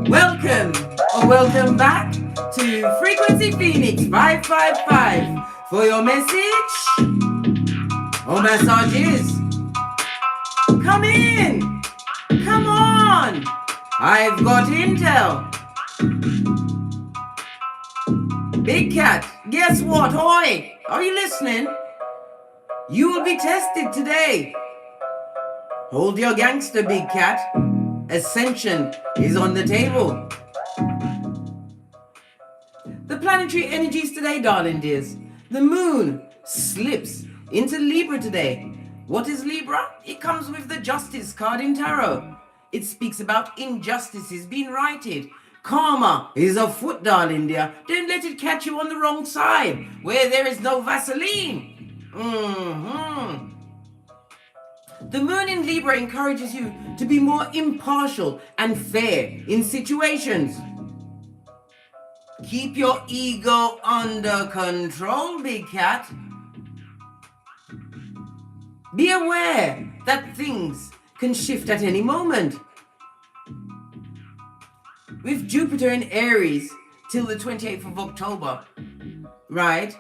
Welcome or welcome back to Frequency Phoenix 555 for your message or massages. Come in, come on, I've got intel. Big Cat, guess what? Oi, are you listening? You will be tested today. Hold your gangster, Big Cat. Ascension is on the table. The planetary energies today, darling dears. The moon slips into Libra today. What is Libra? It comes with the Justice card in Tarot. It speaks about injustices being righted. Karma is afoot, darling dear. Don't let it catch you on the wrong side, where there is no Vaseline. The moon in Libra encourages you to be more impartial and fair in situations. Keep your ego under control, Big Cat. Be aware that things can shift at any moment. With Jupiter in Aries till the 28th of October, right?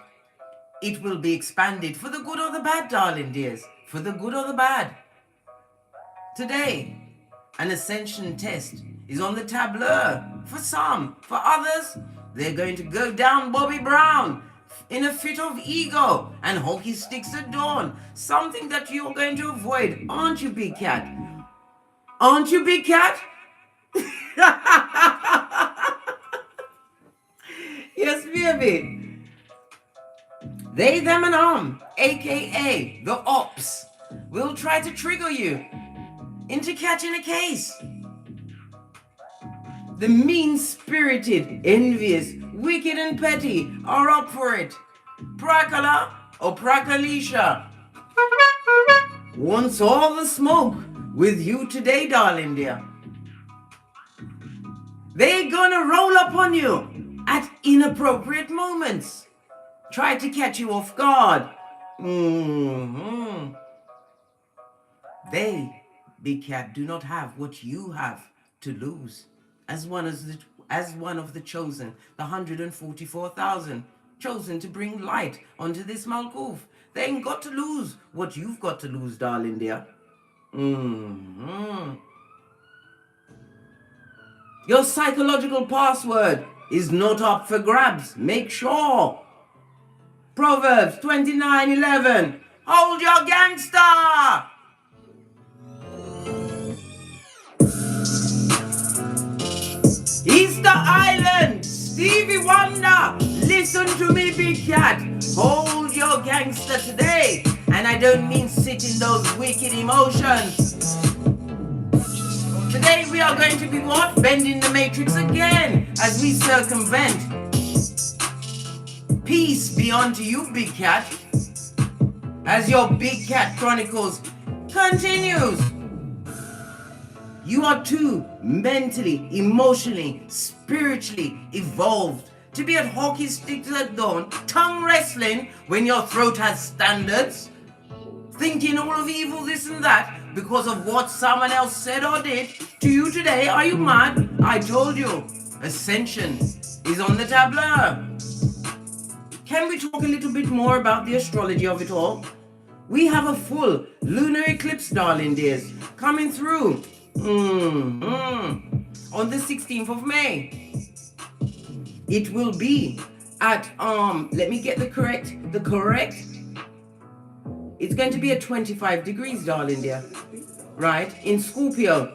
It will be expanded for the good or the bad, darling dears. For the good or the bad. Today, an Ascension test is on the tableau for some. For others, they're going to go down Bobby Brown in a fit of ego and hockey sticks at dawn. Something that you're going to avoid, aren't you, Big Cat? Aren't you, Big Cat? Yes, baby. They, them, and aka the ops, will try to trigger you into catching a case. The mean-spirited, envious, wicked, and petty are up for it. Prakala or Prakalisha wants all the smoke with you today, darling dear. They're gonna roll up on you at inappropriate moments. Try to catch you off guard. They, Big Cat, do not have what you have to lose. As one of the chosen, the 144,000 chosen to bring light onto this Malkuth. They ain't got to lose what you've got to lose, darling dear. Your psychological password is not up for grabs. Make sure. Proverbs 29:11. Hold your gangster. Easter Island, Stevie Wonder. Listen to me, Big Cat. Hold your gangster today. And I don't mean sit in those wicked emotions. Today we are going to be what? Bending the matrix again as we circumvent. Peace be unto you, Big Cat, as your Big Cat Chronicles continues. You are too mentally, emotionally, spiritually evolved to be at hockey sticks at dawn, tongue wrestling when your throat has standards, thinking all of evil, this and that, because of what someone else said or did to you today. Are you mad? I told you, Ascension is on the tableau. Can we talk a little bit more about the astrology of it all? We have a full lunar eclipse, darling dears, coming through on the 16th of May. It will be at, let me get the correct, it's going to be at 25 degrees, darling dear, right, in Scorpio.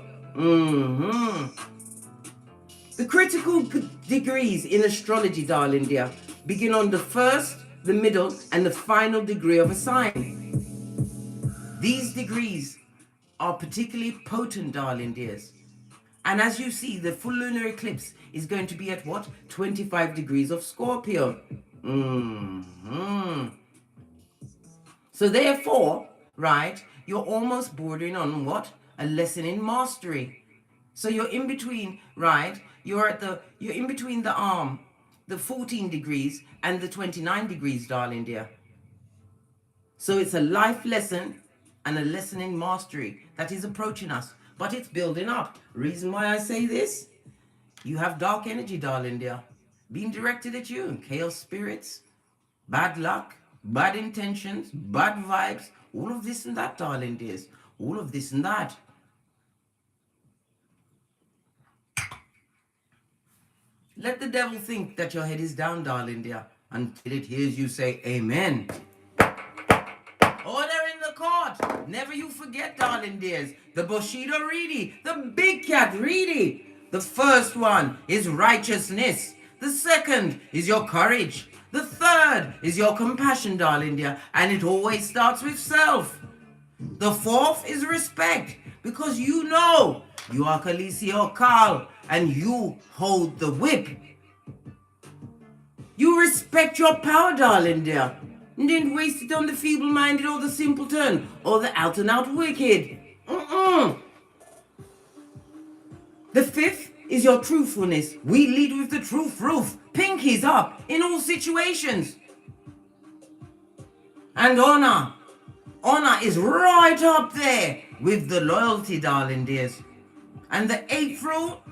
The critical degrees in astrology, darling dear, begin on the first, the middle, and the final degree of a sign. These degrees are particularly potent, darling dears. And as you see, the full lunar eclipse is going to be at what? 25 degrees of Scorpio. So therefore, right, you're almost bordering on what? A lesson in mastery. So you're in between, right? You're in between the 14 degrees and the 29 degrees, darling dear. So it's a life lesson and a lesson in mastery that is approaching us but it's building up. Reason why I say this? You have dark energy, darling dear, being directed at you. Chaos spirits, bad luck, bad intentions, bad vibes, all of this and that, darling dears. All of this and that. Let the devil think that your head is down, darling dear, until it hears you say amen. Order in the court. Never you forget, darling dears. The Bushido Reedy, the big cat Reedy. The first one is righteousness. The second is your courage. The third is your compassion, darling dear. And it always starts with self. The fourth is respect. Because you know you are Khaleesi or Carl and you hold the whip. You respect your power, darling dear. And didn't waste it on the feeble-minded or the simpleton or the out-and-out wicked. The fifth is your truthfulness. We lead with the truth roof. Pinkies up in all situations. And honor. Honor is right up there with the loyalty, darling dears. And the eighth rule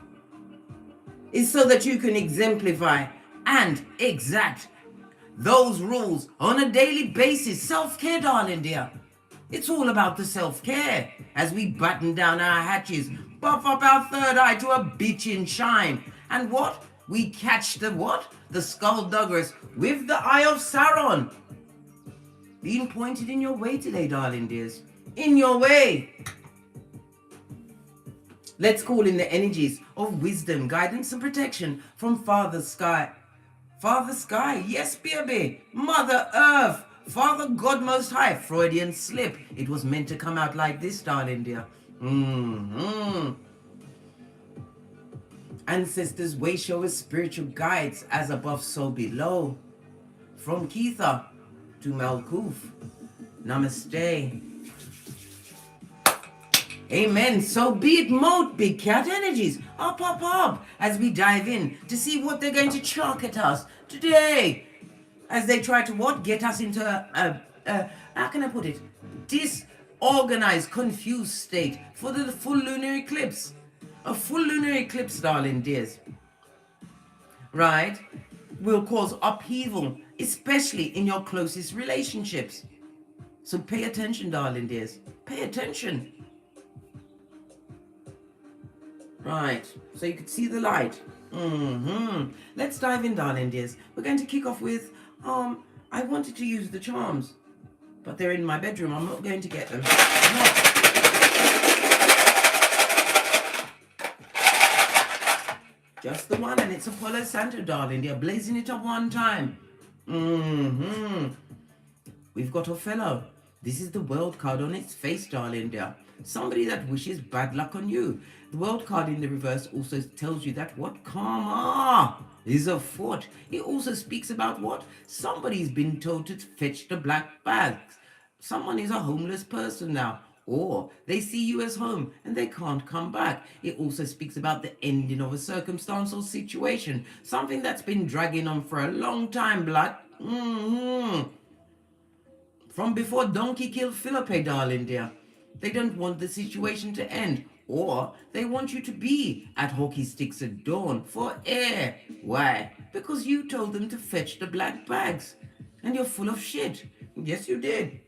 is so that you can exemplify and exact those rules on a daily basis. Self-care, darling dear. It's all about the self-care as we button down our hatches, buff up our third eye to a bitchin' shine. And what? We catch the what? The skullduggeress with the eye of Sauron. Being pointed in your way today, darling dears. In your way. Let's call in the energies of wisdom, guidance, and protection from Father Sky. Father Sky, yes, baby. Mother Earth. Father God Most High. Freudian slip. It was meant to come out like this, darling dear. Ancestors, way showers, spiritual guides, as above, so below. From Keitha to Malkuth. Namaste. Amen. So be it, moat, big cat energies. Up, up, up. As we dive in to see what they're going to chalk at us today. As they try to what? Get us into how can I put it? Disorganized, confused state for the full lunar eclipse. A full lunar eclipse, darling dears. Right? Will cause upheaval, especially in your closest relationships. So pay attention, darling dears. Pay attention. Right, so you can see the light. Let's dive in, darling dears. We're going to kick off with, I wanted to use the charms, but they're in my bedroom. I'm not going to get them. Just the one, and it's a Palo Santo, darling dear. Blazing it up one time. We've got Othello. This is the world card on its face, darling dear. Somebody that wishes bad luck on you. The world card in the reverse also tells you that what? Karma is afoot. It also speaks about what? Somebody's been told to fetch the black bags. Someone is a homeless person now. Or they see you as home and they can't come back. It also speaks about the ending of a circumstance or situation. Something that's been dragging on for a long time, blood. From before Donkey killed Philippe, darling dear. They don't want the situation to end. Or they want you to be at hockey sticks at dawn for air. Why? Because you told them to fetch the black bags. And you're full of shit. Yes, you did.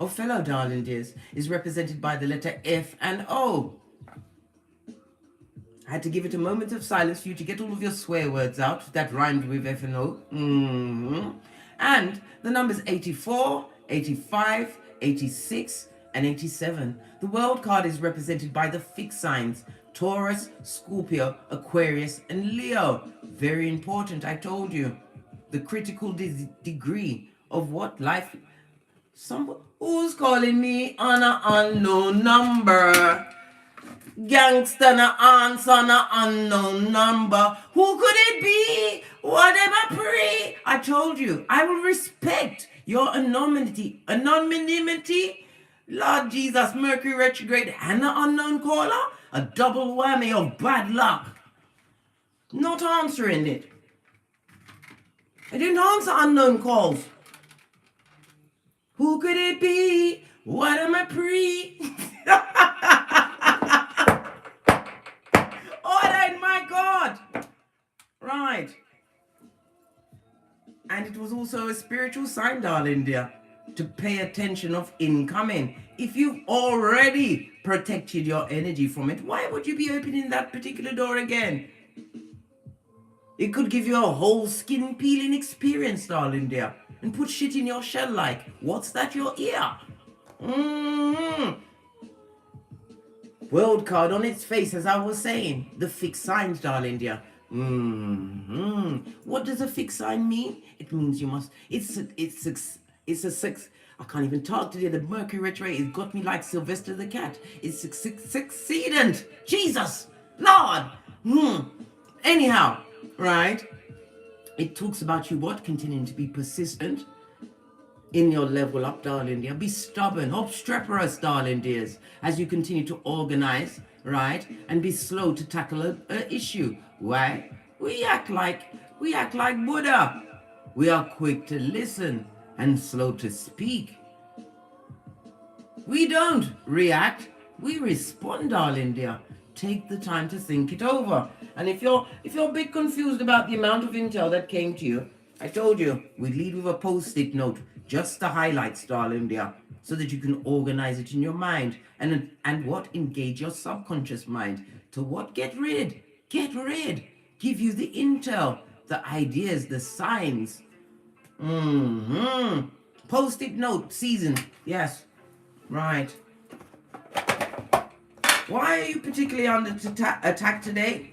Othello, darling dears, is represented by the letter F and O. I had to give it a moment of silence for you to get all of your swear words out that rhymed with F and O. And the numbers 84, 85, 86, and 87. The world card is represented by the fixed signs Taurus, Scorpio, Aquarius, and Leo. Very important, I told you. The critical degree of what life... Who's calling me on an unknown number? Gangsta na answer na unknown number. Who could it be? Whatever pre. I told you, I will respect your anonymity. Lord Jesus, Mercury retrograde and the unknown caller. A double whammy of bad luck. Not answering it. I didn't answer unknown calls. Who could it be? What am I pre? also a spiritual sign, darling dear, to pay attention of incoming. If you've already protected your energy from it, why would you be opening that particular door again? It could give you a whole skin peeling experience, darling dear, and put shit in your shell like, what's that, your ear? World card on its face, as I was saying. The fixed signs, darling dear. What does a fixed sign mean? It means you must, it's a six. I can't even talk today. The Mercury retrograde, it got me like Sylvester the cat. It's succeedant. Jesus, Lord. Anyhow, right? It talks about you what? Continuing to be persistent in your level up, darling dear. Be stubborn, obstreperous, darling dears, as you continue to organize, right? And be slow to tackle a issue. Why? We act like Buddha. We are quick to listen and slow to speak. We don't react, we respond, darling dear. Take the time to think it over. And if you're a bit confused about the amount of intel that came to you, I told you we lead with a post-it note, just the highlights, darling dear, so that you can organize it in your mind and what? Engage your subconscious mind to what? Get rid, give you the intel, the ideas, the signs. Post-it note season, yes, right. Why are you particularly under attack today?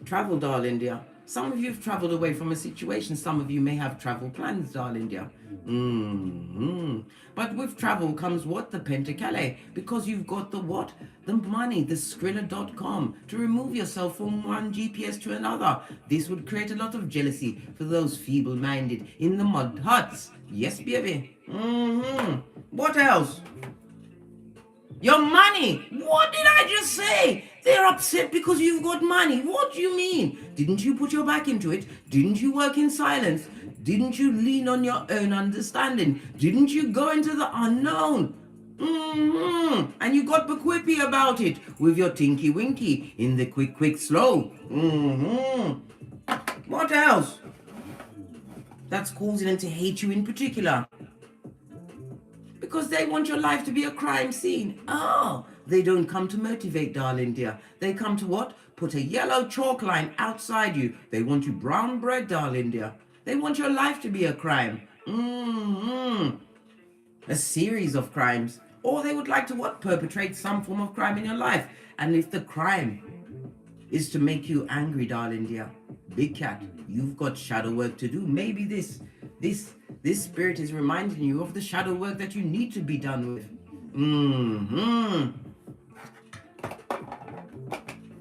Travel, darling dear. Some of you have traveled away from a situation. Some of you may have travel plans, darling dear. But with travel comes what? The Pentacale. Because you've got the what? The money, the Skrilla.com, to remove yourself from one GPS to another. This would create a lot of jealousy for those feeble-minded in the mud huts. Yes, baby. What else? Your money. What did I just say? They're upset because you've got money. What do you mean? Didn't you put your back into it? Didn't you work in silence? Didn't you lean on your own understanding? Didn't you go into the unknown? And you got bequippy about it with your tinky winky in the quick slow. What else? That's causing them to hate you in particular. Because they want your life to be a crime scene. Oh, they don't come to motivate, darling dear. They come to what? Put a yellow chalk line outside you. They want you brown bread, darling dear. They want your life to be a crime. A series of crimes. Or they would like to what? Perpetrate some form of crime in your life. And if the crime is to make you angry, darling dear, big cat, you've got shadow work to do. Maybe this spirit is reminding you of the shadow work that you need to be done with.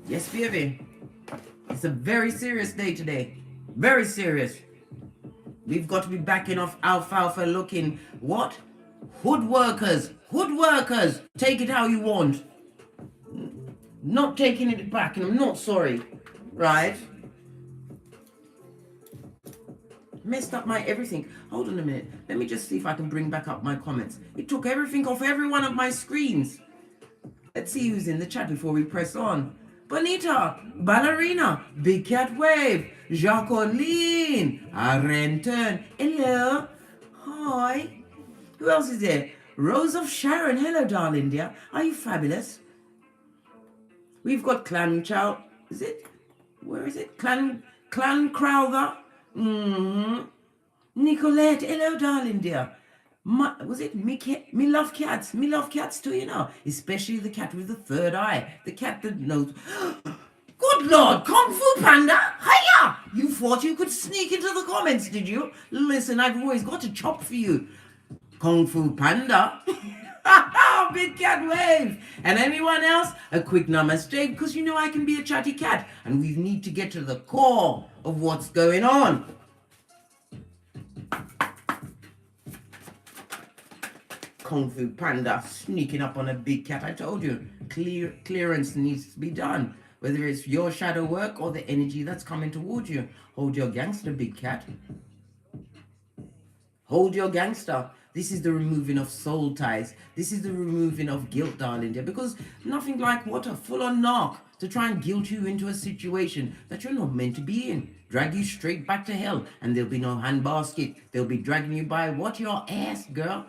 Yes, baby. It's a very serious day today. Very serious. We've got to be backing off alfalfa looking what? Hoodworkers. Take it how you want. Not taking it back, and I'm not sorry. Right? Messed up my everything. Hold on a minute. Let me just see if I can bring back up my comments. It took everything off every one of my screens. Let's see who's in the chat before we press on. Bonita, Ballerina, Big Cat Wave, Jacqueline, Arenton, hello, hi. Who else is there? Rose of Sharon, hello darling dear. Are you fabulous? We've got Clan Chow, is it? Where is it? Clan Crowther. Nicolette, hello darling dear. Was it me love cats? Me love cats too, you know. Especially the cat with the third eye. The cat that knows. Good Lord, Kung Fu Panda, hiya! You thought you could sneak into the comments, did you? Listen, I've always got a chop for you. Kung Fu Panda. Big cat wave. And anyone else? A quick namaste, because you know I can be a chatty cat. And we need to get to the core of what's going on. Kung Fu Panda sneaking up on a big cat. I told you, clearance needs to be done. Whether it's your shadow work or the energy that's coming towards you. Hold your gangster, big cat. Hold your gangster. This is the removing of soul ties. This is the removing of guilt, darling dear. Because nothing like what a full-on knock to try and guilt you into a situation that you're not meant to be in. Drag you straight back to hell. And there'll be no handbasket. They'll be dragging you by what? Your ass, girl.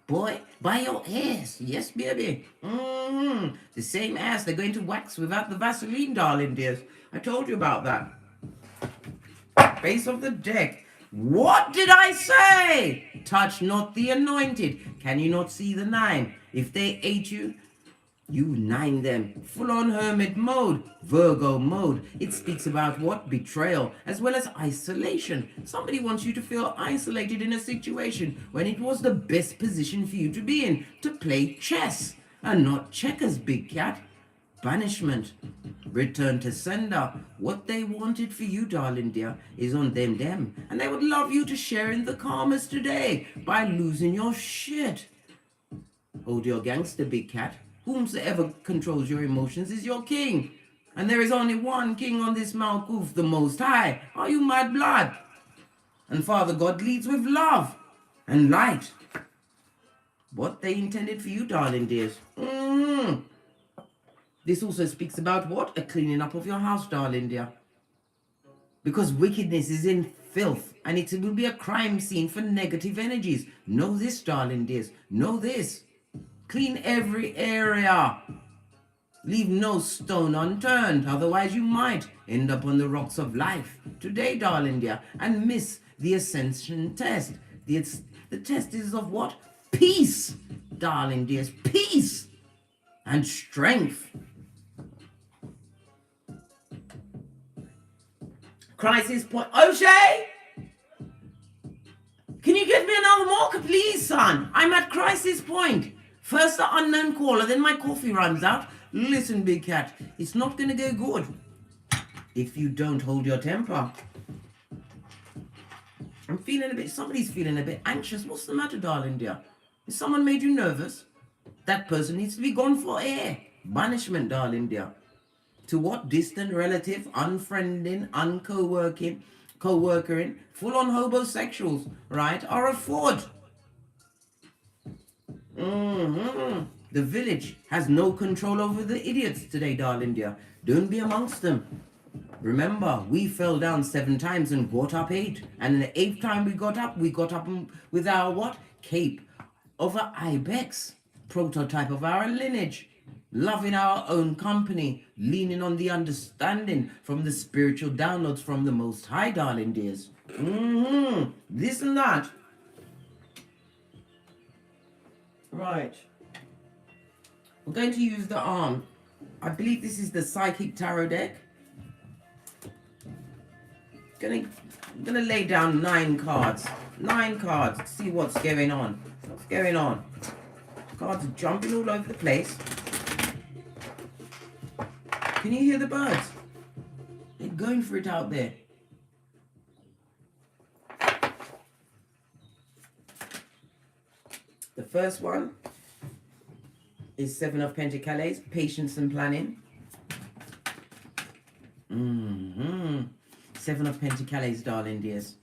Boy, by your ass. Yes, baby. The same ass they're going to wax without the Vaseline, darling dears. I told you about that. Face of the deck. What did I say? Touch not the anointed. Can you not see the 9? If they ate you, you 9 them. Full on hermit mode. Virgo mode. It speaks about what? Betrayal, as well as isolation. Somebody wants you to feel isolated in a situation when it was the best position for you to be in, to play chess and not checkers, big cat. Banishment. Return to sender. What they wanted for you, darling dear, is on them. And they would love you to share in the karmas today by losing your shit. Hold your gangster, big cat. Whomsoever controls your emotions is your king. And there is only one king on this Malkuth, the Most High. Are you mad blood? And Father God leads with love and light. What they intended for you, darling dears. This also speaks about what? A cleaning up of your house, darling dear. Because wickedness is in filth, and it will be a crime scene for negative energies. Know this, darling dears. Know this. Clean every area. Leave no stone unturned, otherwise you might end up on the rocks of life today, darling dear, and miss the Ascension test. The test is of what? Peace, darling dears. Peace and strength. Crisis point. O'Shea! Can you give me another marker, please, son? I'm at crisis point. First the unknown caller, then my coffee runs out. Listen, big cat, it's not going to go good if you don't hold your temper. I'm feeling a bit, somebody's feeling a bit anxious. What's the matter, darling dear? Has someone made you nervous? That person needs to be gone for air. Banishment, darling dear. To what? Distant relative, unfriending, co-workering, full-on homosexuals, right, are a fraud. The village has no control over the idiots today, darling dear. Don't be amongst them. Remember, we fell down 7 times and got up 8. And the 8th time we got up with our what? Cape of an ibex, prototype of our lineage. Loving our own company, leaning on the understanding from the spiritual downloads from the Most High, darling dears. This and that. Right. We're going to use the arm. I believe this is the Psychic Tarot deck. I'm gonna lay down 9 cards. 9 cards to see what's going on. What's going on? Cards are jumping all over the place. Can you hear the birds? They're going for it out there. The first one is 7 of Pentacles, patience and planning. 7 of Pentacles, darling dears.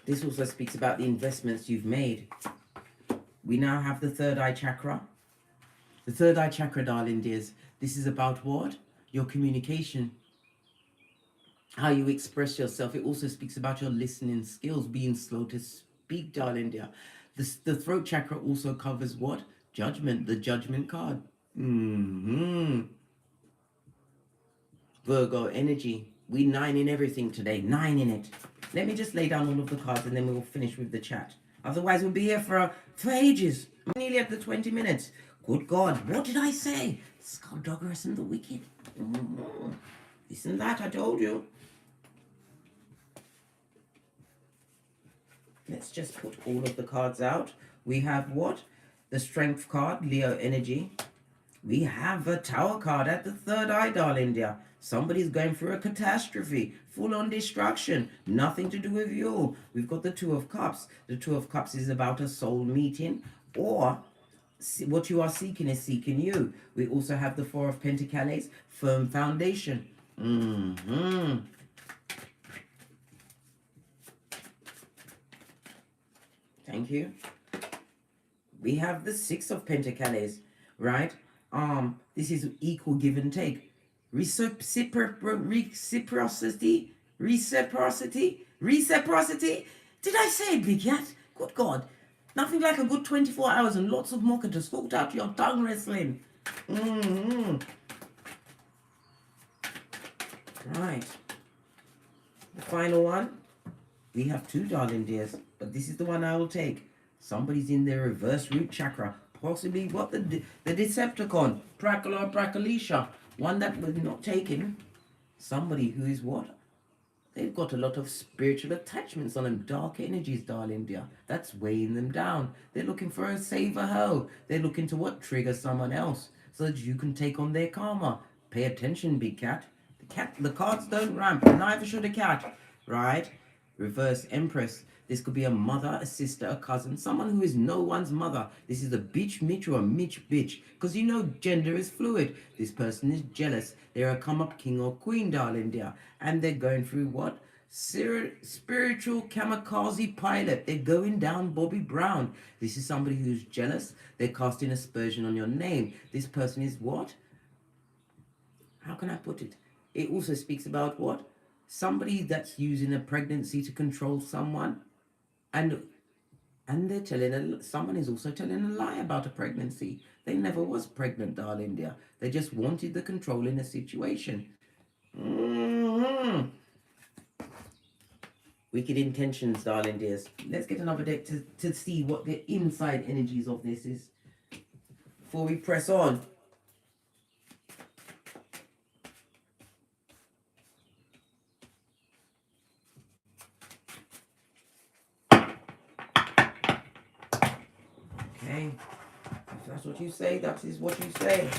This also speaks about the investments you've made. We now have the 3rd eye chakra. The 3rd eye chakra, darling dears, this is about what? Your communication. How you express yourself. It also speaks about your listening skills, being slow to speak, darling dear. The throat chakra also covers what? Judgment, the judgment card. Virgo energy. We 9 in everything today. 9 in it. Let me just lay down all of the cards and then we'll finish with the chat. Otherwise we'll be here for ages. I'm nearly at the 20 minutes. Good God, what did I say? Skullduggerous and the wicked. This and that, I told you. Let's just put all of the cards out. We have what? The Strength card, Leo energy. We have a Tower card at the 3rd eye, darling dear. Somebody's going through a catastrophe, full-on destruction, nothing to do with you. We've got the 2 of Cups. The 2 of Cups is about a soul meeting, or what you are seeking is seeking you. We also have the 4 of Pentacles, firm foundation. Thank you. We have the Six of Pentacles, right? This is equal give and take. Reciprocity. Did I say it, Big Cat? Good God. Nothing like a good 24 hours and lots of mocha to sort out your tongue wrestling. Right. The final one. We have two, darling dears, but this is the one I will take. Somebody's in their reverse root chakra. Possibly what the Decepticon, Prackle or Prackalisha. One that was not taken. Somebody who is what? They've got a lot of spiritual attachments on them. Dark energies, darling dear. That's weighing them down. They're looking for a saver hoe. They're looking to what? Trigger someone else so that you can take on their karma. Pay attention, Big Cat. The cards don't ramp. Neither should a cat. Right? Reverse Empress. This could be a mother, a sister, a cousin, someone who is no one's mother. This is a bitch Mitch or a Mitch bitch. Because you know gender is fluid. This person is jealous. They're a come up king or queen, darling dear. And they're going through what? Spiritual kamikaze pilot. They're going down Bobby Brown. This is somebody who's jealous. They're casting aspersion on your name. This person is what? How can I put it? It also speaks about what? Somebody that's using a pregnancy to control someone, and they're telling someone is also telling a lie about a pregnancy. They never was pregnant, darling dear. They just wanted the control in a situation. Wicked intentions, darling dears. Let's get another deck to see what the inside energies of this is before we press on. Okay, if that's what you say, that is what you say.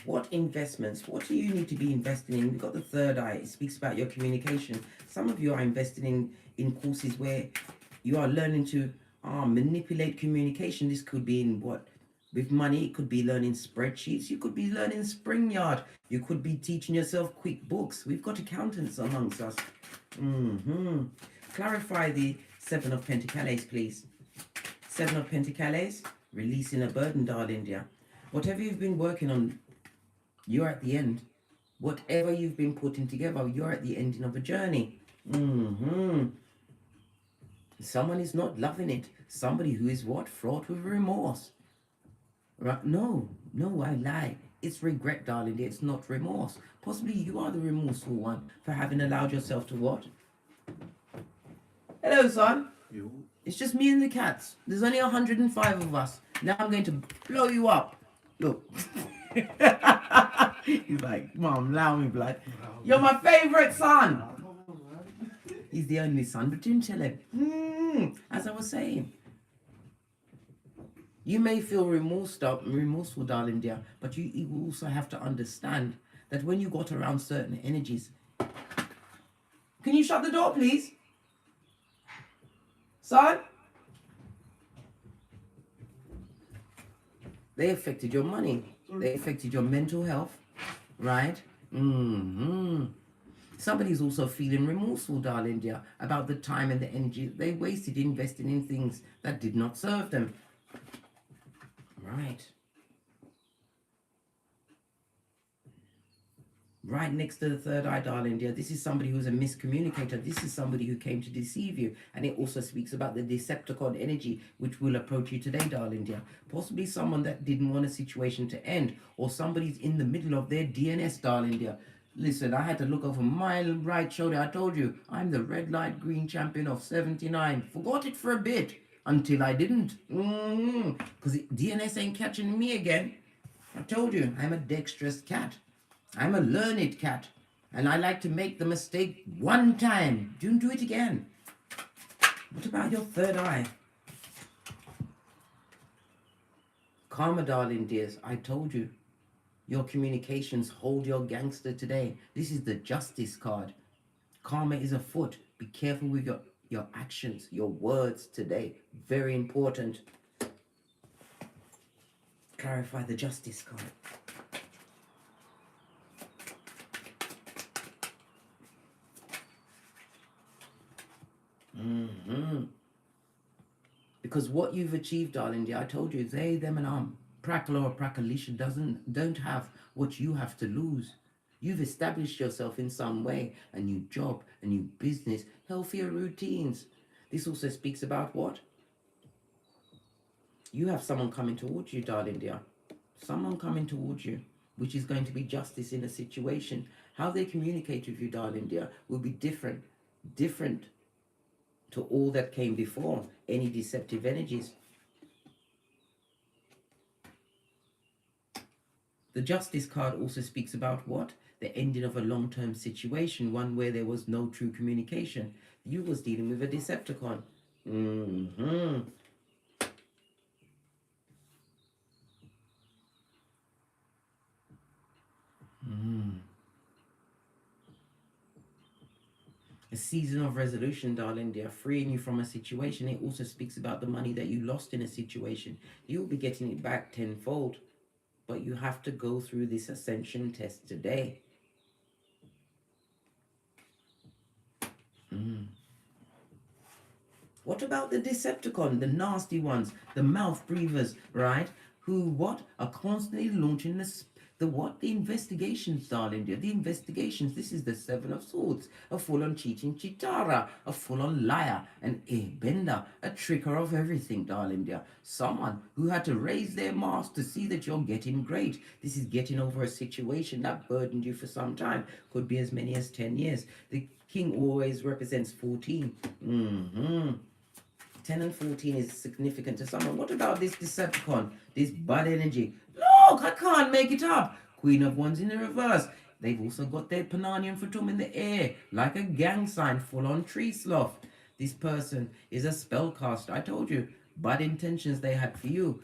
What investments? What do you need to be investing in? We've got the third eye. It speaks about your communication. Some of you are investing in courses where you are learning to manipulate communication. This could be in what? With money, it could be learning spreadsheets. You could be learning SpringYard. You could be teaching yourself QuickBooks. We've got accountants amongst us. Clarify the Seven of Pentacles, please. Seven of Pentacles, releasing a burden, darling dear. Whatever you've been working on, you're at the end. Whatever you've been putting together, you're at the ending of a journey. Someone is not loving it. Somebody who is what? Fraught with remorse. Right? No, I lie. It's regret, darling dear. It's not remorse. Possibly you are the remorseful one for having allowed yourself to what? Hello, son. You. It's just me and the cats. There's only 105 of us. Now I'm going to blow you up. Look. He's like, Mom, allow me, blood. You're my favorite son. He's the only son, but didn't tell him. As I was saying, you may feel remorseful, darling dear, but you also have to understand that when you got around certain energies. Can you shut the door, please? Son? They affected your money. They affected your mental health, right? Somebody's also feeling remorseful, darling dear, about the time and the energy they wasted investing in things that did not serve them. Right. Right next to the third eye, darling dear. This is somebody who's a miscommunicator. This is somebody who came to deceive you. And it also speaks about the Decepticon energy, which will approach you today, darling dear. Possibly someone that didn't want a situation to end. Or somebody's in the middle of their DNS, darling dear. Listen, I had to look over my right shoulder. I told you, I'm the red light green champion of 79. Forgot it for a bit. Until I didn't. Because DNS ain't catching me again. I told you, I'm a dexterous cat. I'm a learned cat, and I like to make the mistake one time. Don't do it again. What about your third eye? Karma, darling dears, I told you. Your communications hold your gangster today. This is the Justice card. Karma is afoot. Be careful with your actions, your words today. Very important. Clarify the Justice card. Because what you've achieved, darling dear, I told you, they, them, and Prakala or Prakalisha don't have what you have to lose. You've established yourself in some way, a new job, a new business, healthier routines. This also speaks about what? You have someone coming towards you, darling dear. Someone coming towards you, which is going to be justice in a situation. How they communicate with you, darling dear, will be different. Different to all that came before. Any deceptive energies. The Justice card also speaks about what? The ending of a long-term situation, one where there was no true communication. You was dealing with a Decepticon. A season of resolution, darling dear, freeing you from a situation. It also speaks about the money that you lost in a situation. You'll be getting it back tenfold. But you have to go through this ascension test today. What about the Decepticon, the nasty ones, the mouth breathers, right? Who what? Are constantly launching the what? The investigations, darling dear. The investigations. This is the Seven of Swords. A full-on cheating chitara. A full-on liar. An airbender. A tricker of everything, darling dear. Someone who had to raise their mask to see that you're getting great. This is getting over a situation that burdened you for some time. Could be as many as 10 years. The king always represents 14. 10 and 14 is significant to someone. What about this Decepticon? This bad energy? Look, I can't make it up. Queen of Wands in the reverse. They've also got their Pananian Fatum in the air, like a gang sign, full-on tree sloth. This person is a spellcaster. I told you, bad intentions they had for you.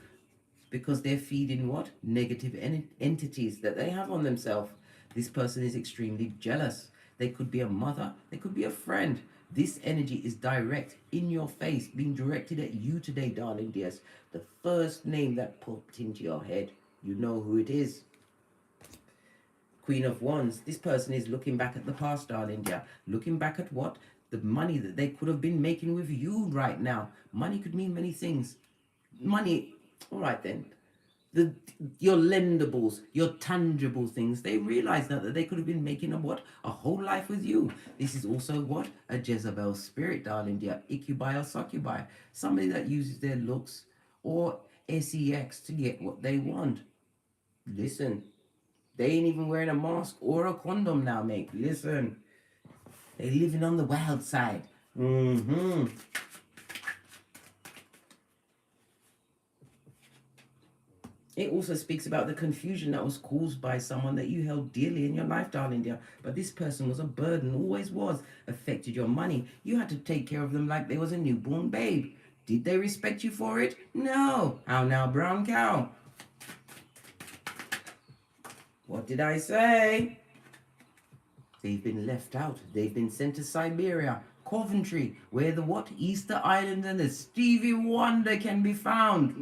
Because they're feeding what? Negative entities that they have on themselves. This person is extremely jealous. They could be a mother. They could be a friend. This energy is direct in your face, being directed at you today, darling dears. The first name that popped into your head, you know who it is. Queen of Wands. This person is looking back at the past, darling dear. Looking back at what? The money that they could have been making with you right now. Money could mean many things. Money, all right then. Your lendables, your tangible things, they realize that they could have been making a whole life with you. This is also what? A Jezebel spirit, darling dear. Icubi or succubi. Somebody that uses their looks or sex to get what they want. Listen, they ain't even wearing a mask or a condom now, mate. Listen, they living on the wild side. It also speaks about the confusion that was caused by someone that you held dearly in your life, darling dear. But this person was a burden, always was, affected your money. You had to take care of them like they was a newborn babe. Did they respect you for it? No. How now, brown cow? What did I say? They've been left out. They've been sent to Siberia, Coventry, where the what? Easter Island and the Stevie Wonder can be found.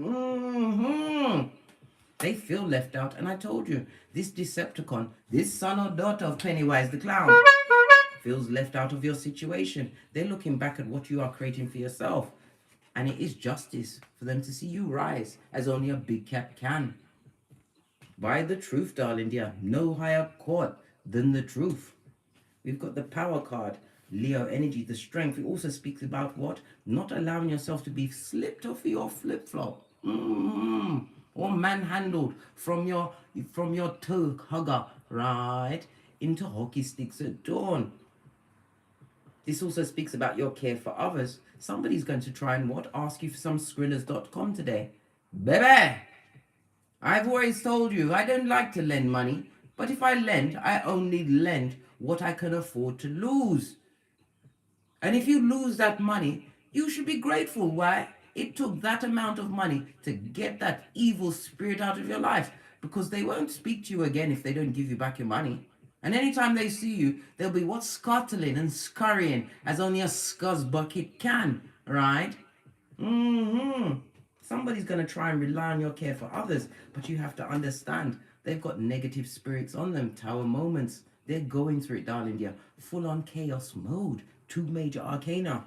They feel left out, and I told you, this Decepticon, this son or daughter of Pennywise the Clown, feels left out of your situation. They're looking back at what you are creating for yourself, and it is justice for them to see you rise, as only a big cat can. By the truth, darling dear, no higher court than the truth. We've got the power card, Leo energy, the strength. It also speaks about what? Not allowing yourself to be slipped off your flip-flop. Or manhandled from your toe hugger, right, into hockey sticks at dawn. This also speaks about your care for others. Somebody's going to try and what? Ask you for some Skrillers.com today. Baby! I've always told you, I don't like to lend money. But if I lend, I only lend what I can afford to lose. And if you lose that money, you should be grateful. Why? It took that amount of money to get that evil spirit out of your life, because they won't speak to you again if they don't give you back your money. And anytime they see you, they'll be what? Scuttling and scurrying as only a scuzz bucket can, right? Somebody's going to try and rely on your care for others, but you have to understand they've got negative spirits on them. Tower moments. They're going through it, darling dear. Full on chaos mode. 2 major arcana.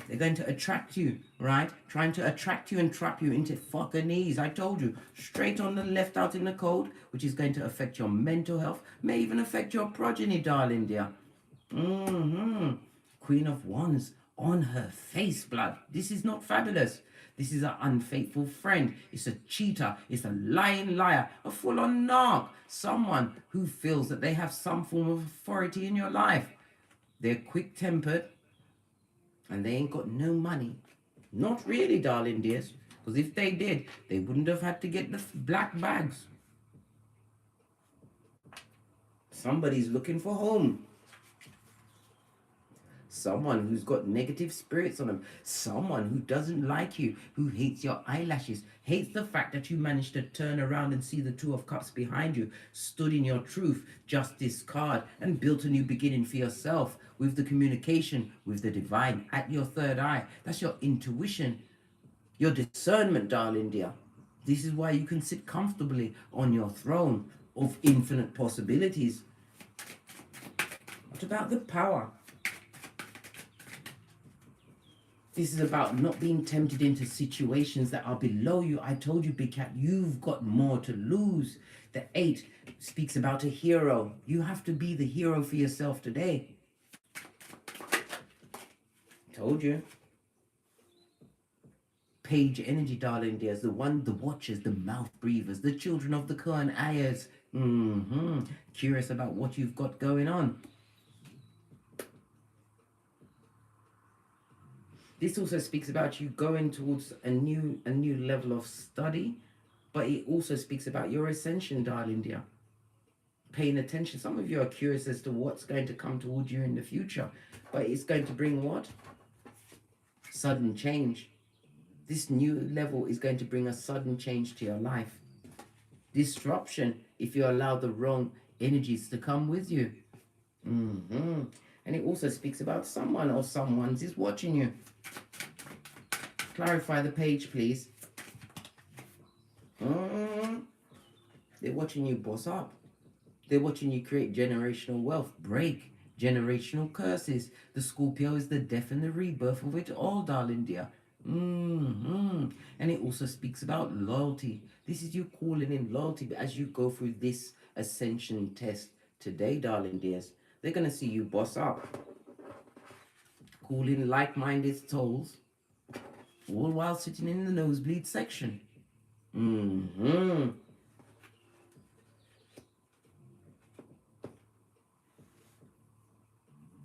They're going to attract you, right? Trying to attract you and trap you into fucking knees. I told you, straight on the left out in the code, which is going to affect your mental health, may even affect your progeny, darling dear. Queen of Wands on her face, blood. This is not fabulous. This is an unfaithful friend. It's a cheater. It's a lying liar. A full-on narc. Someone who feels that they have some form of authority in your life. They're quick-tempered. And they ain't got no money. Not really, darling dears. Because if they did, they wouldn't have had to get the black bags. Somebody's looking for home. Someone who's got negative spirits on them. Someone who doesn't like you, who hates your eyelashes, hates the fact that you managed to turn around and see the Two of Cups behind you, stood in your truth, Justice card, and built a new beginning for yourself with the communication with the divine at your third eye. That's your intuition, your discernment, darling dear. This is why you can sit comfortably on your throne of infinite possibilities. What about the power? This is about not being tempted into situations that are below you. I told you, Big Cat, you've got more to lose. The 8 speaks about a hero. You have to be the hero for yourself today. Told you. Page energy, darling dears. The watchers, the mouth breathers, the children of the Kuan Ayers. Curious about what you've got going on. This also speaks about you going towards a new level of study, but it also speaks about your ascension, darling dear. Paying attention. Some of you are curious as to what's going to come towards you in the future, but it's going to bring what? Sudden change. This new level is going to bring a sudden change to your life. Disruption if you allow the wrong energies to come with you. And it also speaks about someone or someone's is watching you. Clarify the page, please. They're watching you boss up. They're watching you create generational wealth, break generational curses. The Scorpio is the death and the rebirth of it all, darling dear. And it also speaks about loyalty. This is you calling in loyalty as you go through this ascension test today, darling dears. They're going to see you boss up. Call in like-minded souls, all while sitting in the nosebleed section.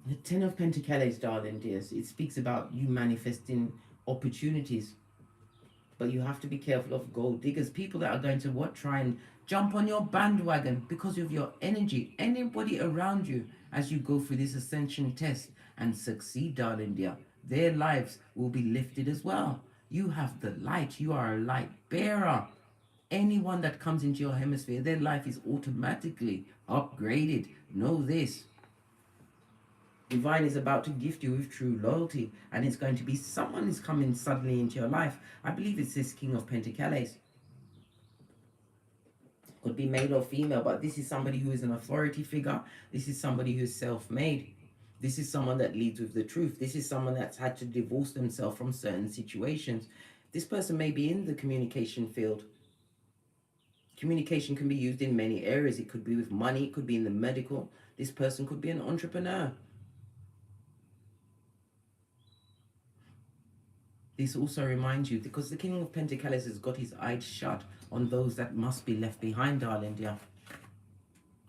The 10 of Pentacles, darling dears. It speaks about you manifesting opportunities. But you have to be careful of gold diggers. People that are going to try and jump on your bandwagon because of your energy. Anybody around you as you go through this ascension test and succeed, darling dear. Their lives will be lifted as well. You have the light. You are a light bearer. Anyone that comes into your hemisphere, their life is automatically upgraded. Know this. Divine is about to gift you with true loyalty, and it's going to be someone is coming suddenly into your life. I believe it's this King of Pentacles. Could be male or female, but this is somebody who is an authority figure. This is somebody who is self-made. This is someone that leads with the truth. This is someone that's had to divorce themselves from certain situations. This person may be in the communication field. Communication can be used in many areas. It could be with money. It could be in the medical. This person could be an entrepreneur. This also reminds you, because the King of Pentacles has got his eyes shut on those that must be left behind, darling dear.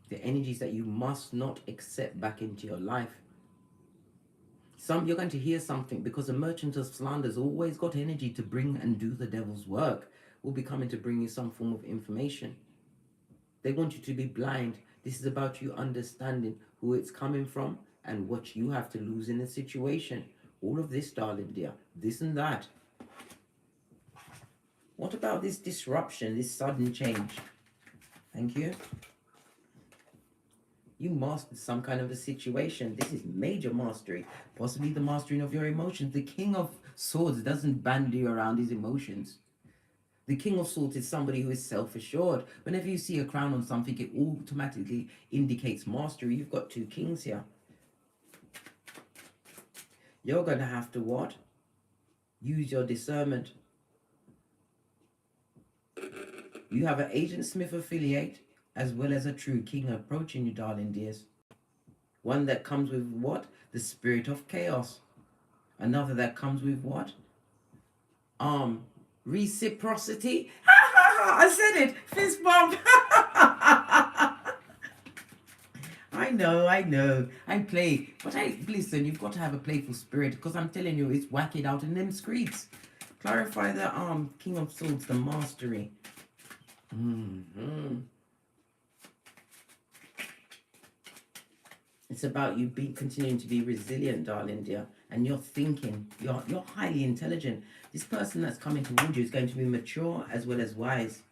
The energies that you must not accept back into your life. You're going to hear something, because a merchant of slander has always got energy to bring and do the devil's work. Will be coming to bring you some form of information. They want you to be blind. This is about you understanding who it's coming from and what you have to lose in a situation. All of this, darling dear, this and that. What about this disruption, this sudden change? Thank you. You mastered some kind of a situation. This is major mastery. Possibly the mastering of your emotions. The King of Swords doesn't bandy around his emotions. The King of Swords is somebody who is self-assured. Whenever you see a crown on something, it automatically indicates mastery. You've got two kings here. You're going to have to what? Use your discernment. You have an Agent Smith affiliate as well as a true king approaching you, darling dears. One that comes with what? The spirit of chaos. Another that comes with what? Reciprocity. I said it. Fist bump. I know. I play. But listen, you've got to have a playful spirit, because I'm telling you, it's whack it out in them streets. Clarify the King of Swords, the mastery. It's about you continuing to be resilient, darling dear, and you're thinking, you're highly intelligent. This person that's coming towards you is going to be mature as well as wise.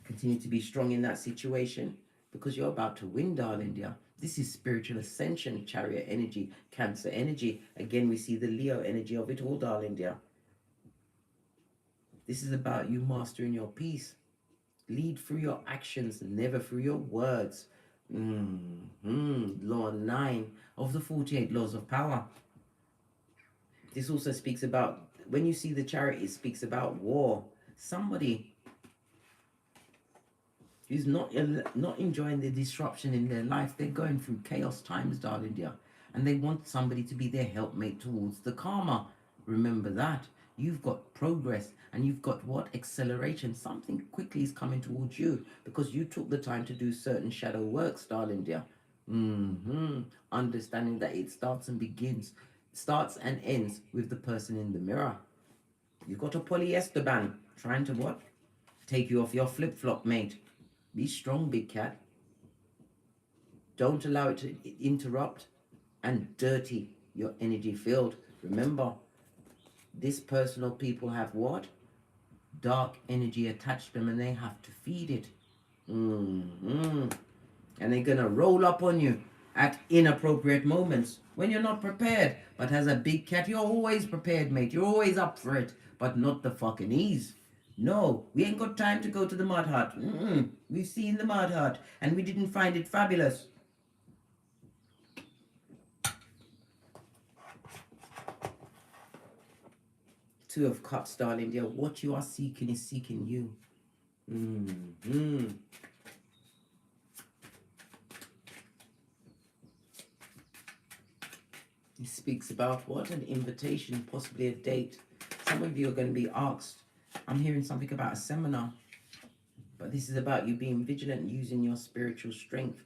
Continue to be strong in that situation, because you're about to win, darling dear. This is spiritual ascension, chariot energy, Cancer energy. Again, we see the Leo energy of it all, darling dear. This is about you mastering your peace. Lead through your actions, never through your words. Law 9 of the 48 laws of power. This also speaks about, when you see the chariot, it speaks about war. Somebody who's not enjoying the disruption in their life, they're going through chaos times, darling dear, and they want somebody to be their helpmate towards the karma. Remember that. You've got progress, and you've got what? Acceleration. Something quickly is coming towards you because you took the time to do certain shadow works, darling dear. Understanding that it starts and ends with the person in the mirror. You've got a polyester band trying to what? Take you off your flip-flop, mate. Be strong, big cat. Don't allow it to interrupt and dirty your energy field. Remember, this personal people have what? Dark energy attached to them, and they have to feed it. And they're going to roll up on you at inappropriate moments when you're not prepared. But as a big cat, you're always prepared, mate. You're always up for it, but not the fucking ease. No, we ain't got time to go to the mud hut. We've seen the mud hut, and we didn't find it fabulous. Two of Cups, darling dear. What you are seeking is seeking you. He speaks about what? An invitation, possibly a date. Some of you are going to be asked. I'm hearing something about a seminar. But this is about you being vigilant, using your spiritual strength,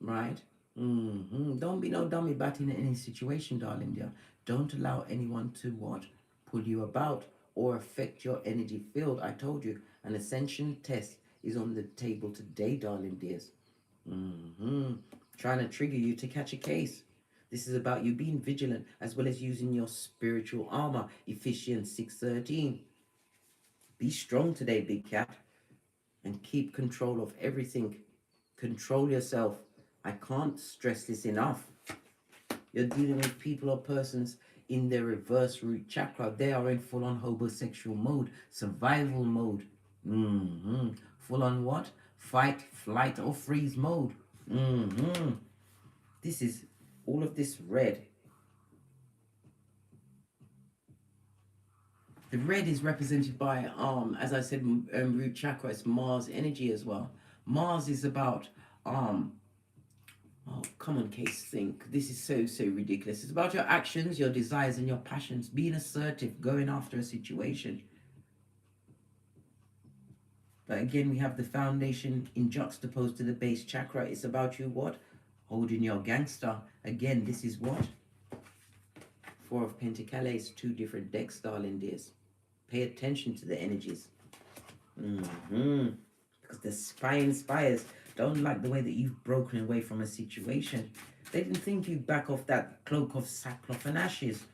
right? Don't be no dummy bat in any situation, darling dear. Don't allow anyone to what? Pull you about or affect your energy field. I told you, an Ascension test is on the table today, darling dears. Trying to trigger you to catch a case. This is about you being vigilant as well as using your spiritual armor. Ephesians 6:13. Be strong today, big cat, and keep control of everything. Control yourself. I can't stress this enough. You're dealing with people or persons in their reverse root chakra. They are in full-on homosexual mode, survival mode. Full-on what? Fight, flight, or freeze mode. This is all of this red. The red is represented by, as I said, root chakra. It's Mars energy as well. Mars is about, oh, come on, Case, think. This is so ridiculous. It's about your actions, your desires, and your passions. Being assertive, going after a situation. But again, we have the foundation in juxtaposed to the base chakra. It's about you what? Holding your gangster. Again, this is what? Four of Pentacles, two different decks, darling dears. Pay attention to the energies. Because the spires don't like the way that you've broken away from a situation. They didn't think you'd back off that cloak of sackcloth and ashes.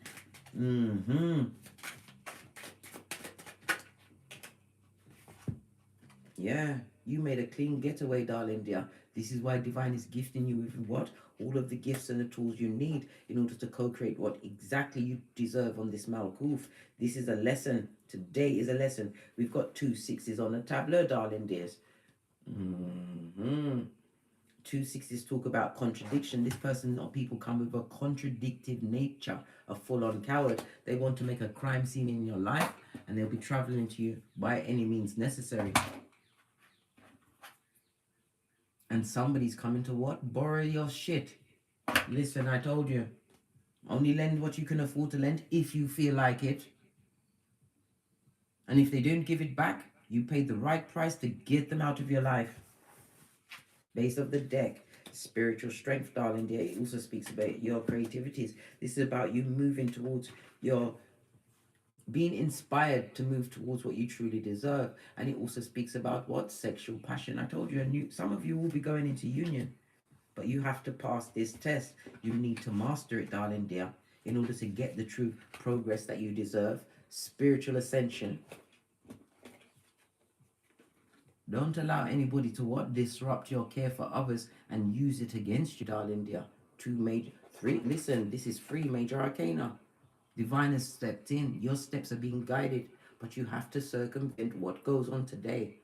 Yeah, you made a clean getaway, darling dear. This is why Divine is gifting you with what? All of the gifts and the tools you need in order to co-create what exactly you deserve on this Malkuth. This is a lesson. Today is a lesson. We've got 2 6s on the tableau, darling dears. 2 260s talk about contradiction. This person or people come with a contradictive nature, a full-on coward. They want to make a crime scene in your life, and they'll be traveling to you by any means necessary. And somebody's coming to what? Borrow your shit. Listen, I told you. Only lend what you can afford to lend if you feel like it. And if they don't give it back, you paid the right price to get them out of your life. Base of the deck, spiritual strength, darling dear. It also speaks about your creativities. This is about you moving towards your being inspired to move towards what you truly deserve. And it also speaks about what? Sexual passion. I told you, some of you will be going into union, but you have to pass this test. You need to master it, darling dear, in order to get the true progress that you deserve. Spiritual ascension. Don't allow anybody to what? Disrupt your care for others and use it against you, darling dear. Listen, this is 3 major arcana. Divine has stepped in. Your steps are being guided, but you have to circumvent what goes on today.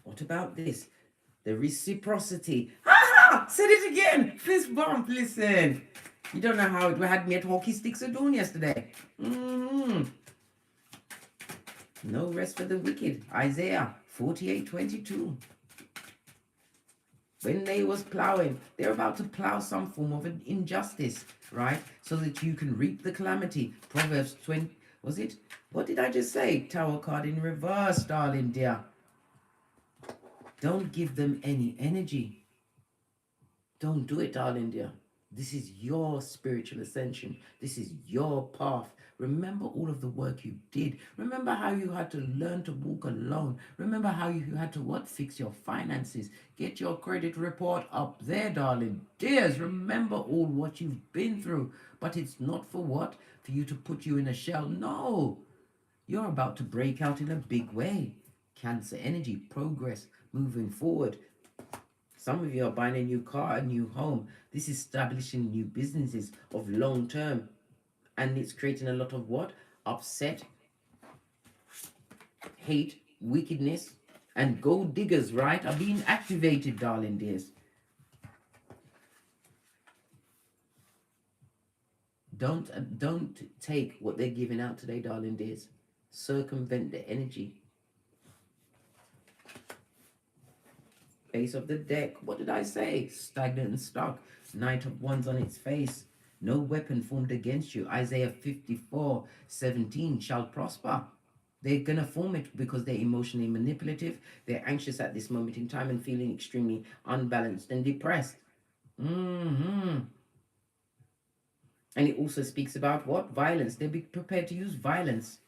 What about this? The reciprocity. Ha! Said it again. Fist bump. Listen. You don't know how it had me at hockey sticks of dawn yesterday. No rest for the wicked. Isaiah 48:22. When they was plowing, they're about to plow some form of an injustice, right? So that you can reap the calamity. Proverbs 20, was it? What did I just say? Tower card in reverse, darling dear. Don't give them any energy. Don't do it, darling dear. This is your spiritual ascension. This is your path. Remember all of the work you did. Remember how you had to learn to walk alone. Remember how you had to what? Fix your finances. Get your credit report up there, darling dears. Remember all what you've been through. But it's not for what? For you to put you in a shell. No. You're about to break out in a big way. Cancer energy, progress, moving forward. Some of you are buying a new car, a new home. This is establishing new businesses of long term. And it's creating a lot of what? Upset, hate, wickedness, and gold diggers, right? Are being activated, darling dears. Don't take what they're giving out today, darling dears. Circumvent the energy. Base of the deck. What did I say? Stagnant and stuck. Knight of Wands on its face. No weapon formed against you. Isaiah 54:17 shall prosper. They're going to form it because they're emotionally manipulative. They're anxious at this moment in time and feeling extremely unbalanced and depressed. And it also speaks about what? Violence. They'll be prepared to use violence.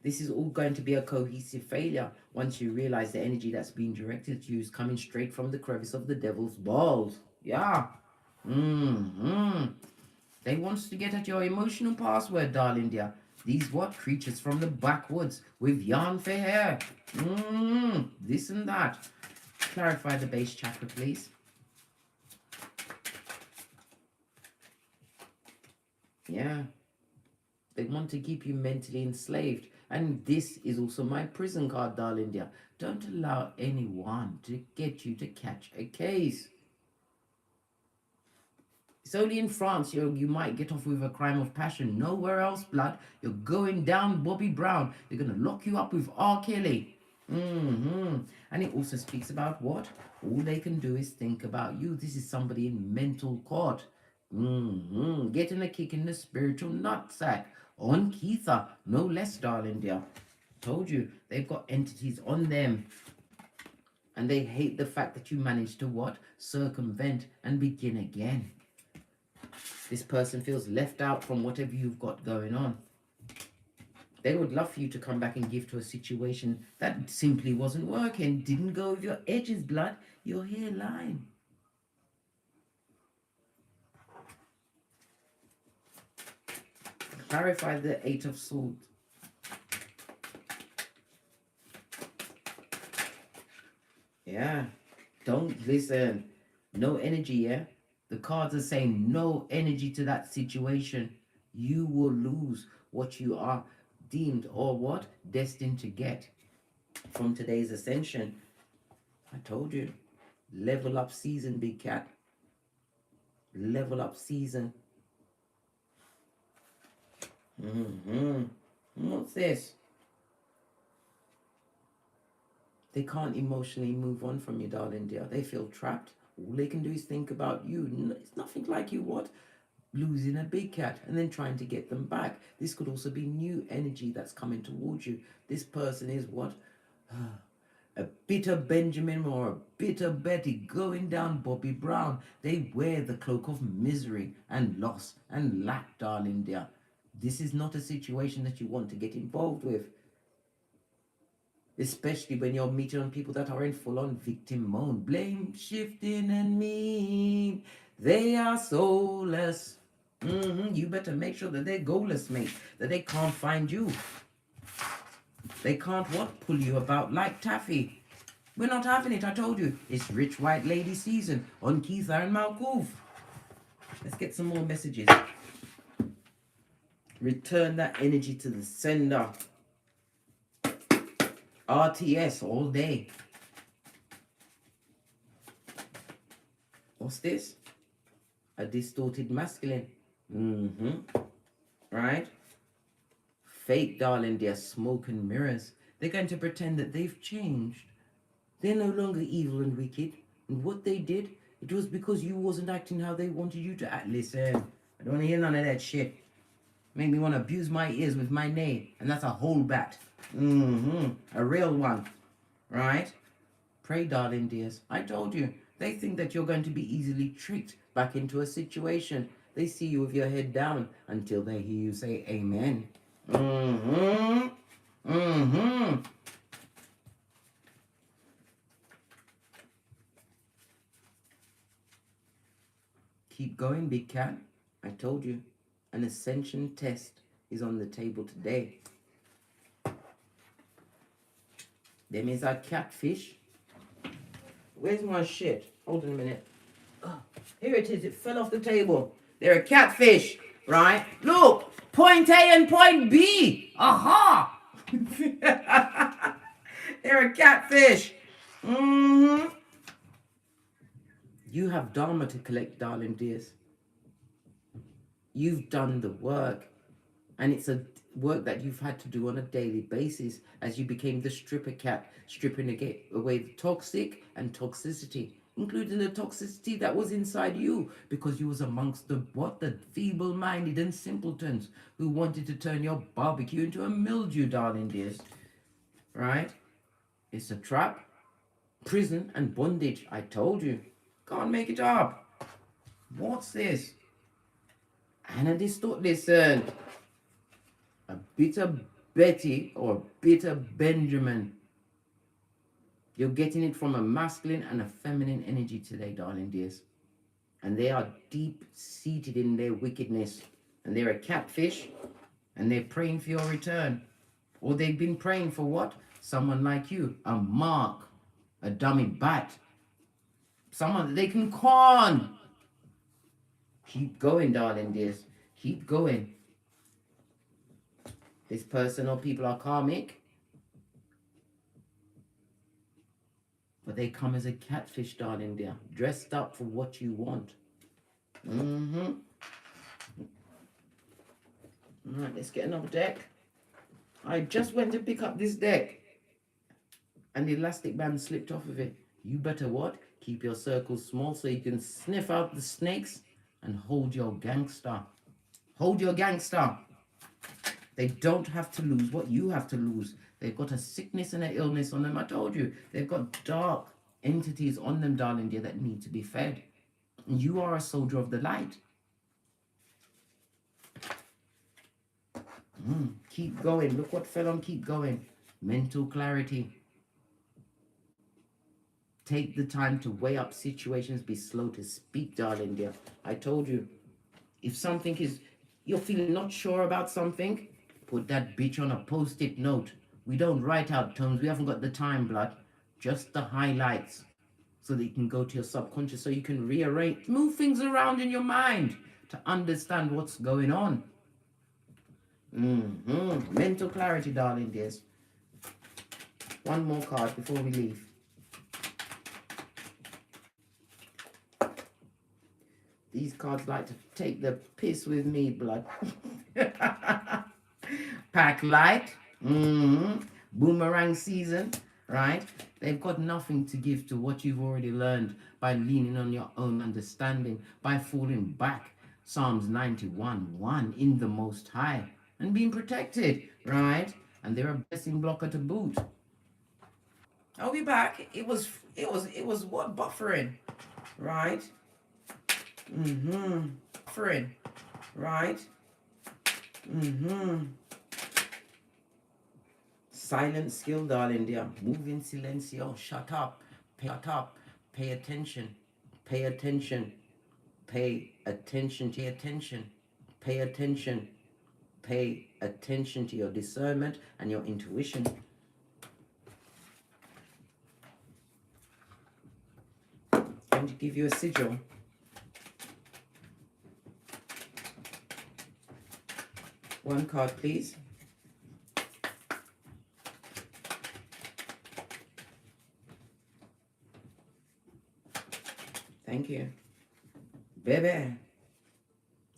This is all going to be a cohesive failure once you realize the energy that's being directed to you is coming straight from the crevice of the devil's balls. Yeah. They want to get at your emotional password, darling dear. These what? Creatures from the backwoods with yarn for hair. This and that. Clarify the base chakra, please. Yeah. They want to keep you mentally enslaved. And this is also my prison card, darling dear. Don't allow anyone to get you to catch a case. It's only in France you might get off with a crime of passion. Nowhere else, blood. You're going down Bobby Brown. They're going to lock you up with R. Kelly. And it also speaks about what? All they can do is think about you. This is somebody in mental court. Getting a kick in the spiritual nutsack. On Keitha, no less, darling dear. Told you, they've got entities on them. And they hate the fact that you managed to what? Circumvent and begin again. This person feels left out from whatever you've got going on. They would love for you to come back and give to a situation that simply wasn't working. Didn't go with your edges, blood. Your hairline. Clarify the 8 of Swords. Yeah. Don't listen. No energy, yeah? The cards are saying no energy to that situation. You will lose what you are deemed or what? Destined to get from today's ascension. I told you, level up season, big cat. Level up season. What's this? They can't emotionally move on from you, darling dear. They feel trapped. All they can do is think about you. It's nothing like you what? Losing a big cat and then trying to get them back. This could also be new energy that's coming towards you. This person is what? A bitter Benjamin or a bitter Betty going down Bobby Brown. They wear the cloak of misery and loss and lack, darling dear. This is not a situation that you want to get involved with. Especially when you're meeting on people that are in full-on victim mode. Blame shifting and mean. They are soulless. You better make sure that they're goalless, mate. That they can't find you. They can't what? Pull you about like taffy. We're not having it, I told you. It's rich white lady season on Keitha and Malkov. Let's get some more messages. Return that energy to the sender. RTS all day. What's this? A distorted masculine. Right? Fake, darling, they're smoke and mirrors. They're going to pretend that they've changed. They're no longer evil and wicked. And what they did, it was because you wasn't acting how they wanted you to act. Listen, I don't want to hear none of that shit. Make me want to abuse my ears with my name. And that's a whole bat. A real one. Right? Pray, darling dears. I told you. They think that you're going to be easily tricked back into a situation. They see you with your head down until they hear you say amen. Keep going, big cat. I told you. An ascension test is on the table today. Them is a catfish. Where's my shit? Hold on a minute. Oh, here it is. It fell off the table. They're a catfish, right? Look, point A and point B. Aha! They're a catfish. You have dharma to collect, darling dears. You've done the work. And it's a work that you've had to do on a daily basis as you became the stripper cat, stripping away the toxic and toxicity, including the toxicity that was inside you, because you was amongst the feeble-minded and simpletons who wanted to turn your barbecue into a mildew, darling dears. Right? It's a trap, prison, and bondage. I told you. Can't make it up. What's this? Anna listen. A bitter Betty or bitter Benjamin. You're getting it from a masculine and a feminine energy today, darling dears. And they are deep-seated in their wickedness. And they're a catfish. And they're praying for your return. Or they've been praying for what? Someone like you. A mark. A dummy bat. Someone that they can con. Keep going, darling dears. Keep going. This person or people are karmic. But they come as a catfish, darling dear. Dressed up for what you want. Alright, let's get another deck. I just went to pick up this deck. And the elastic band slipped off of it. You better what? Keep your circles small so you can sniff out the snakes and hold your gangster. Hold your gangster. They don't have to lose what you have to lose. They've got a sickness and an illness on them. I told you. They've got dark entities on them, darling dear, that need to be fed. You are a soldier of the light. Keep going. Look what fell on keep going. Mental clarity. Take the time to weigh up situations. Be slow to speak, darling dear. I told you. If something is, you're feeling not sure about something, put that bitch on a post-it note. We don't write out tones. We haven't got the time, blood. Just the highlights. So that you can go to your subconscious. So you can rearrange, move things around in your mind to understand what's going on. Mental clarity, darling dears. One more card before we leave. These cards like to take the piss with me, blood. Pack light. Boomerang season, right? They've got nothing to give to what you've already learned by leaning on your own understanding, by falling back. Psalms 91:1 in the Most High and being protected, right? And they're a blessing blocker to boot. I'll be back. It was what, buffering, right? Buffering, right? Silent skill, darling dear. Move in silencio. Shut up. Shut up. Pay attention. Pay attention. Pay attention to your attention. Pay attention. Pay attention to your discernment and your intuition. I'm going to give you a sigil. One card, please. Thank you. Baby.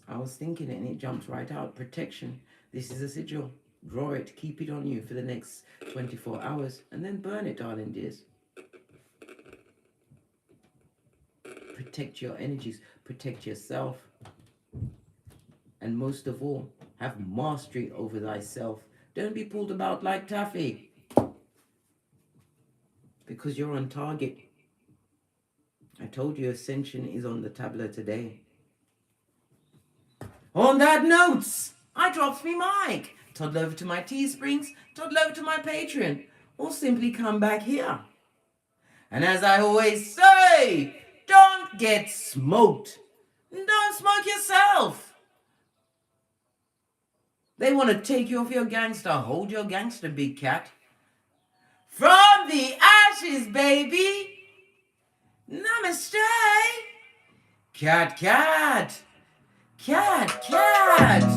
I was thinking it and it jumps right out. Protection. This is a sigil. Draw it. Keep it on you for the next 24 hours. And then burn it, darling dears. Protect your energies. Protect yourself. And most of all, have mastery over thyself. Don't be pulled about like taffy. Because you're on target. I told you Ascension is on the tableau today. On that note, I drops me mic. Toddle over to my Teesprings, toddle over to my Patreon, or simply come back here. And as I always say, don't get smoked. Don't smoke yourself. They want to take you off your gangster. Hold your gangster, big cat. From the ashes, baby. Namaste. Cat, cat. Cat, cat.